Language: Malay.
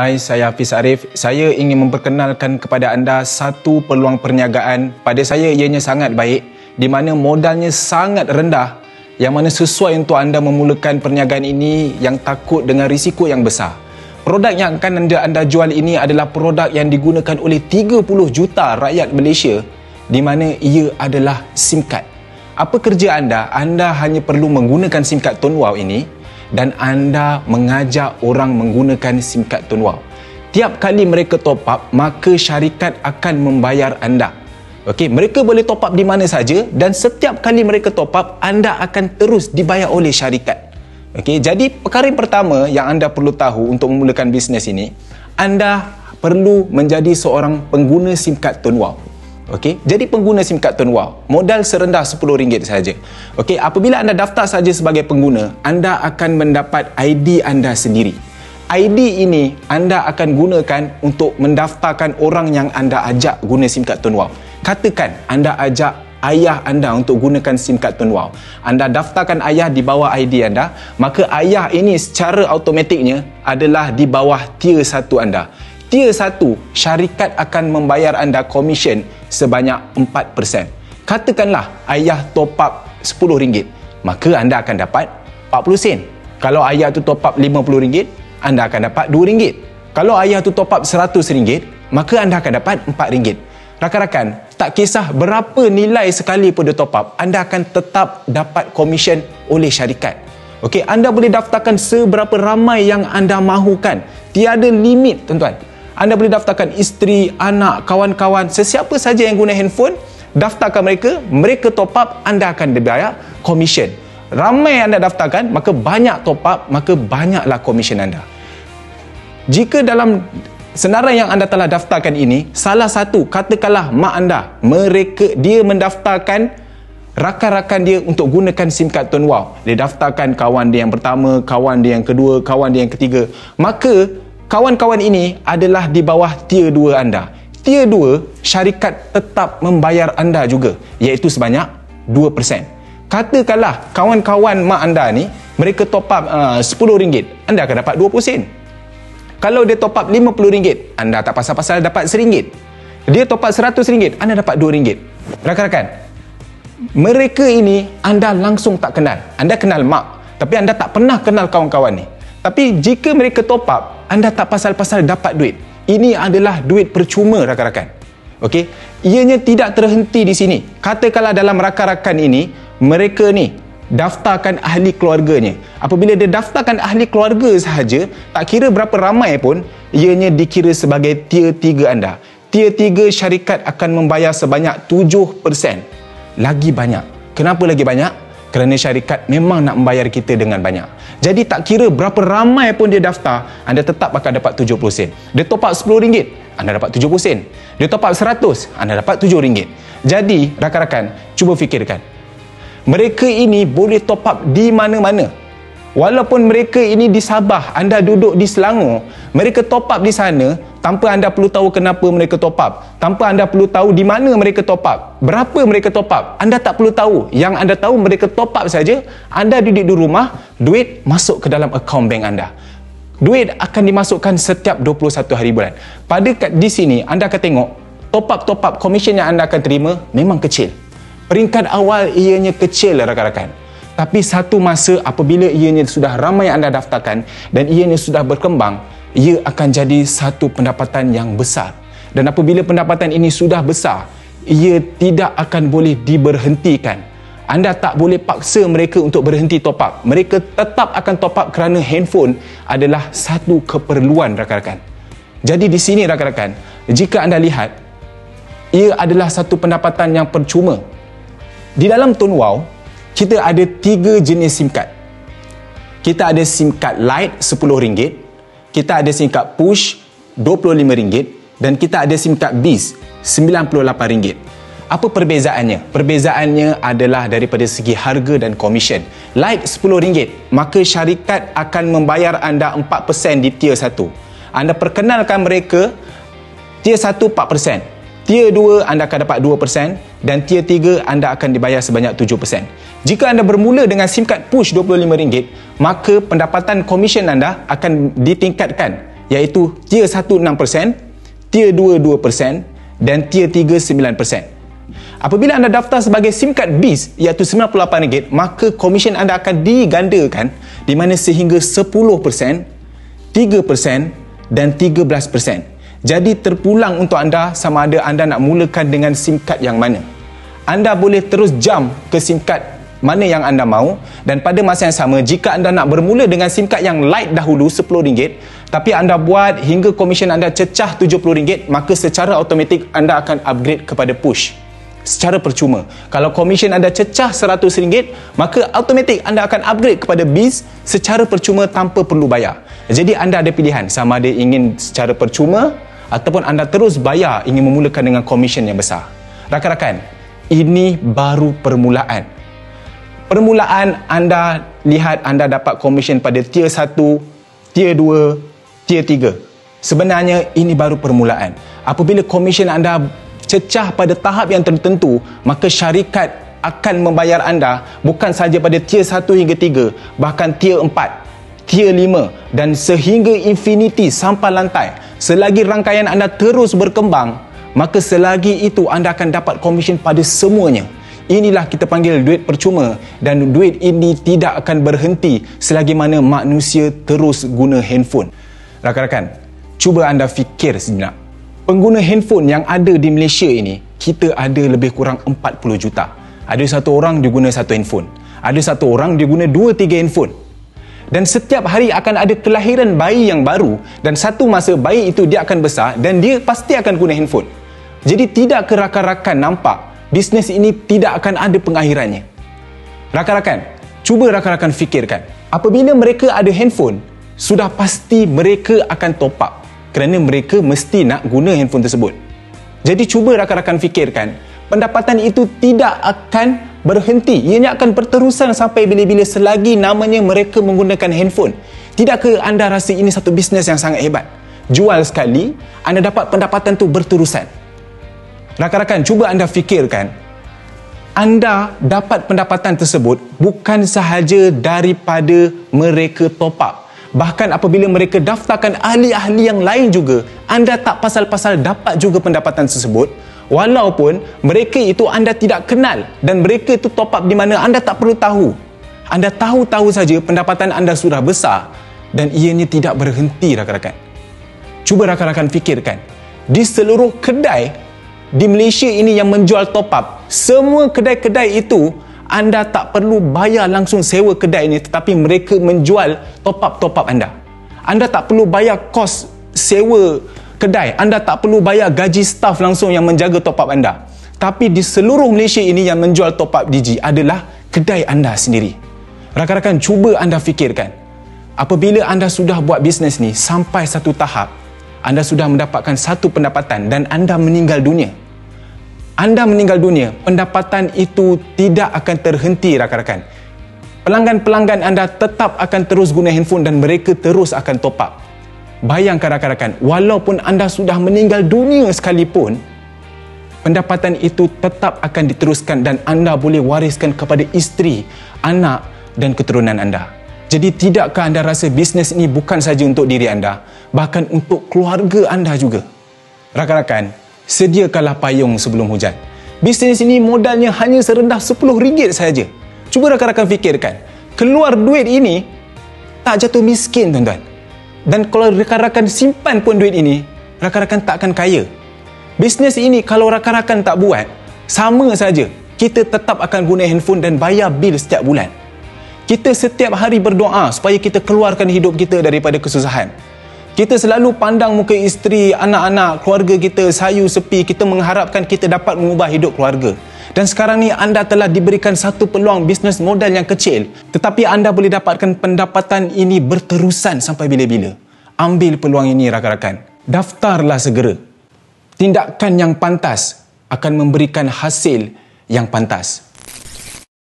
Hai, saya Hafiz Arif. Saya ingin memperkenalkan kepada anda satu peluang perniagaan. Pada saya ianya sangat baik, di mana modalnya sangat rendah, yang mana sesuai untuk anda memulakan perniagaan ini yang takut dengan risiko yang besar. Produk yang akan anda jual ini adalah produk yang digunakan oleh 30 juta rakyat Malaysia, di mana ia adalah SIM card. Apa kerja anda? Anda hanya perlu menggunakan SIM card Tun Wow ini dan anda mengajak orang menggunakan SIM card Tun Wow. Tiap kali mereka top up, maka syarikat akan membayar anda. Okey, mereka boleh top up di mana saja dan setiap kali mereka top up, anda akan terus dibayar oleh syarikat. Okey, jadi perkara yang pertama yang anda perlu tahu untuk memulakan bisnes ini, anda perlu menjadi seorang pengguna SIM card Tun Wow. Okey, jadi pengguna SIM card Tun Wow, modal serendah RM10 saja. Okey, apabila anda daftar saja sebagai pengguna, anda akan mendapat ID anda sendiri. ID ini anda akan gunakan untuk mendaftarkan orang yang anda ajak guna SIM card Tun Wow. Katakan anda ajak ayah anda untuk gunakan SIM card Tun Wow. Anda daftarkan ayah di bawah ID anda, maka ayah ini secara automatiknya adalah di bawah tier 1 anda. Tier 1, syarikat akan membayar anda komisen sebanyak 4%. Katakanlah ayah top up RM10, maka anda akan dapat 40 sen. Kalau ayah tu top up RM50, anda akan dapat RM2. Kalau ayah tu top up RM100, maka anda akan dapat RM4. Rakan-rakan, tak kisah berapa nilai sekali pun dia top up, anda akan tetap dapat komisen oleh syarikat. Okey, anda boleh daftarkan seberapa ramai yang anda mahukan. Tiada limit, tuan-tuan. Anda boleh daftarkan isteri, anak, kawan-kawan, sesiapa saja yang guna handphone, daftarkan mereka top up, anda akan dibayar komisen. Ramai anda daftarkan, maka banyak top up, maka banyaklah komisen anda. Jika dalam senarai yang anda telah daftarkan ini, salah satu, katakanlah mak anda, dia mendaftarkan rakan-rakan dia untuk gunakan SIM card Tun Wow. Dia daftarkan kawan dia yang pertama, kawan dia yang kedua, kawan dia yang ketiga. Maka kawan-kawan ini adalah di bawah tier 2 anda. Tier 2, syarikat tetap membayar anda juga, iaitu sebanyak 2%. Katakanlah kawan-kawan mak anda ni, mereka top up RM10, anda akan dapat 20 sen. Kalau dia top up RM50, anda tak pasal-pasal dapat RM1. Dia top up RM100, anda dapat RM2. Rakan-rakan, mereka ini anda langsung tak kenal. Anda kenal mak, tapi anda tak pernah kenal kawan-kawan ni. Tapi jika mereka top up, anda tak pasal-pasal dapat duit. Ini adalah duit percuma, rakan-rakan. Okey, ianya tidak terhenti di sini. Katakanlah dalam rakan-rakan ini, mereka ni daftarkan ahli keluarganya. Apabila dia daftarkan ahli keluarga sahaja, tak kira berapa ramai pun, ianya dikira sebagai tier 3 anda. Tier 3, syarikat akan membayar sebanyak 7%. Lagi banyak. Kenapa lagi banyak? Kerana syarikat memang nak membayar kita dengan banyak. Jadi tak kira berapa ramai pun dia daftar, anda tetap akan dapat 70 sen. Dia top up RM10, anda dapat 70 sen. Dia top up RM100, anda dapat RM7. Jadi, rakan-rakan, cuba fikirkan. Mereka ini boleh top up di mana-mana. Walaupun mereka ini di Sabah, anda duduk di Selangor, mereka top up di sana tanpa anda perlu tahu kenapa mereka top up, tanpa anda perlu tahu di mana mereka top up, berapa mereka top up, anda tak perlu tahu. Yang anda tahu, mereka top up saja, anda duduk di rumah, duit masuk ke dalam akaun bank anda. Duit akan dimasukkan setiap 21 hari bulan. Di sini anda akan tengok top up komisen yang anda akan terima memang kecil. Peringkat awal ianya kecil, rakan-rakan. Tapi satu masa apabila ianya sudah ramai anda daftarkan dan ianya sudah berkembang, ia akan jadi satu pendapatan yang besar. Dan apabila pendapatan ini sudah besar, ia tidak akan boleh diberhentikan. Anda tak boleh paksa mereka untuk berhenti top up. Mereka tetap akan top up kerana handphone adalah satu keperluan, rakan-rakan. Jadi di sini, rakan-rakan, jika anda lihat, ia adalah satu pendapatan yang percuma. Di dalam Tun Wow, kita ada 3 jenis SIM card. Kita ada SIM card Lite RM10, kita ada SIM card Push RM25 dan kita ada SIM card Biz RM98. Apa perbezaannya? Perbezaannya adalah daripada segi harga dan komisen. Lite RM10, maka syarikat akan membayar anda 4% di tier 1. Anda perkenalkan mereka, tier 1 4%. Tier 2 anda akan dapat 2% dan tier 3 anda akan dibayar sebanyak 7%. Jika anda bermula dengan SIM card Push RM25, maka pendapatan komisen anda akan ditingkatkan iaitu tier 1 6%, tier 2 2% dan tier 3 9%. Apabila anda daftar sebagai SIM card BIS iaitu RM98, maka komisen anda akan digandakan di mana sehingga 10%, 3% dan 13%. Jadi terpulang untuk anda sama ada anda nak mulakan dengan SIM card yang mana. Anda boleh terus jump ke SIM card mana yang anda mahu, dan pada masa yang sama jika anda nak bermula dengan SIM card yang light dahulu RM10 tapi anda buat hingga komisen anda cecah RM70, maka secara automatik anda akan upgrade kepada push secara percuma. Kalau komisen anda cecah RM100, maka automatik anda akan upgrade kepada BIS secara percuma tanpa perlu bayar. Jadi anda ada pilihan sama ada ingin secara percuma ataupun anda terus bayar ingin memulakan dengan komisen yang besar. Rakan-rakan, ini baru permulaan. Permulaan anda lihat anda dapat komisen pada tier 1, tier 2, tier 3. Sebenarnya ini baru permulaan. Apabila komisen anda cecah pada tahap yang tertentu, maka syarikat akan membayar anda bukan sahaja pada tier 1 hingga 3, bahkan tier 4, tier 5 dan sehingga infinity sampai lantai. Selagi rangkaian anda terus berkembang, maka selagi itu anda akan dapat komisen pada semuanya. Inilah kita panggil duit percuma, dan duit ini tidak akan berhenti selagi mana manusia terus guna handphone. Rakan-rakan, cuba anda fikir sejenak. Pengguna handphone yang ada di Malaysia ini, kita ada lebih kurang 40 juta. Ada satu orang dia guna satu handphone. Ada satu orang dia guna 2-3 handphone. Dan setiap hari akan ada kelahiran bayi yang baru, dan satu masa bayi itu dia akan besar dan dia pasti akan guna handphone. Jadi tidak ke rakan-rakan nampak bisnes ini tidak akan ada pengakhirannya. Rakan-rakan, cuba rakan-rakan fikirkan. Apabila mereka ada handphone, sudah pasti mereka akan top up kerana mereka mesti nak guna handphone tersebut. Jadi cuba rakan-rakan fikirkan, pendapatan itu tidak akan berhenti. Ianya akan berterusan sampai bila-bila selagi namanya mereka menggunakan handphone. Tidakkah anda rasa ini satu bisnes yang sangat hebat? Jual sekali, anda dapat pendapatan tu berterusan. Rakan-rakan, cuba anda fikirkan, anda dapat pendapatan tersebut bukan sahaja daripada mereka top up. Bahkan apabila mereka daftarkan ahli-ahli yang lain juga, anda tak pasal-pasal dapat juga pendapatan tersebut, walaupun mereka itu anda tidak kenal dan mereka itu top up di mana anda tak perlu tahu. Anda tahu-tahu saja pendapatan anda sudah besar dan ianya tidak berhenti, rakan-rakan. Cuba rakan-rakan fikirkan, di seluruh kedai di Malaysia ini yang menjual top up, semua kedai-kedai itu anda tak perlu bayar langsung sewa kedai ini, tetapi mereka menjual top up anda. Anda tak perlu bayar kos sewa kedai, anda tak perlu bayar gaji staf langsung yang menjaga top up anda. Tapi di seluruh Malaysia ini yang menjual top up Digi adalah kedai anda sendiri. Rakan-rakan, cuba anda fikirkan, apabila anda sudah buat bisnes ni sampai satu tahap, anda sudah mendapatkan satu pendapatan dan anda meninggal dunia. Anda meninggal dunia, pendapatan itu tidak akan terhenti, rakan-rakan. Pelanggan-pelanggan anda tetap akan terus guna handphone dan mereka terus akan top up. Bayangkan rakan-rakan, walaupun anda sudah meninggal dunia sekalipun, pendapatan itu tetap akan diteruskan dan anda boleh wariskan kepada isteri, anak dan keturunan anda. Jadi tidakkah anda rasa bisnes ini bukan saja untuk diri anda, bahkan untuk keluarga anda juga? Rakan-rakan, sediakanlah payung sebelum hujan. Bisnes ini modalnya hanya serendah RM10 saja. Cuba rakan-rakan fikirkan, keluar duit ini tak jatuh miskin, tuan-tuan. Dan kalau rakan-rakan simpan pun duit ini, rakan-rakan tak akan kaya. Bisnes ini kalau rakan-rakan tak buat, sama saja kita tetap akan guna handphone dan bayar bil setiap bulan. Kita setiap hari berdoa supaya kita keluarkan hidup kita daripada kesusahan. Kita selalu pandang muka isteri, anak-anak, keluarga kita sayu sepi. Kita mengharapkan kita dapat mengubah hidup keluarga. Dan sekarang ni anda telah diberikan satu peluang bisnes modal yang kecil, tetapi anda boleh dapatkan pendapatan ini berterusan sampai bila-bila. Ambil peluang ini, rakan-rakan. Daftarlah segera. Tindakan yang pantas akan memberikan hasil yang pantas.